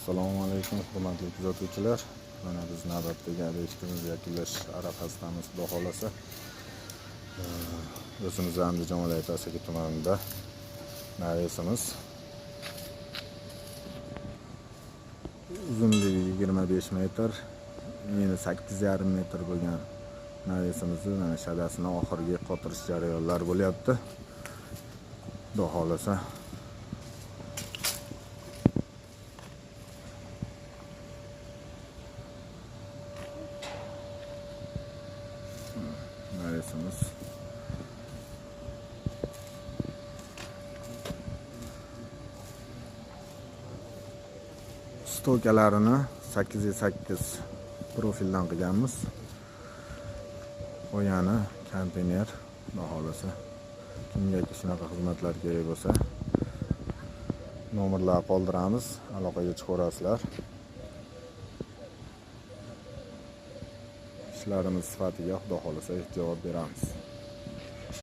Assalomu alaykum hurmatli kuzatuvchilar. Mana biz navbatdagi adashimizni yakunlash arafasidamiz. Xudo xolasa o'zimiz Andijon viloyati Asaka tumanida naresimiz. Uzunligi 25 metr, eni 8,5 metr bo'lgan naresimizni mana shadasini oxirgi qotirish jarayonlari bo'lyapti. Xudo xolasa naresimiz stokalarini 8x8 profildan qilganmiz. Oyani konteyner. Xudo xolasa kimgaki shunaqa xizmatlar kerak bo'lsa nomerlar qoldiramiz, aloqaga chiqarasizlar. Ishlarimiz sifatiga Xudo xolasa javob beramiz.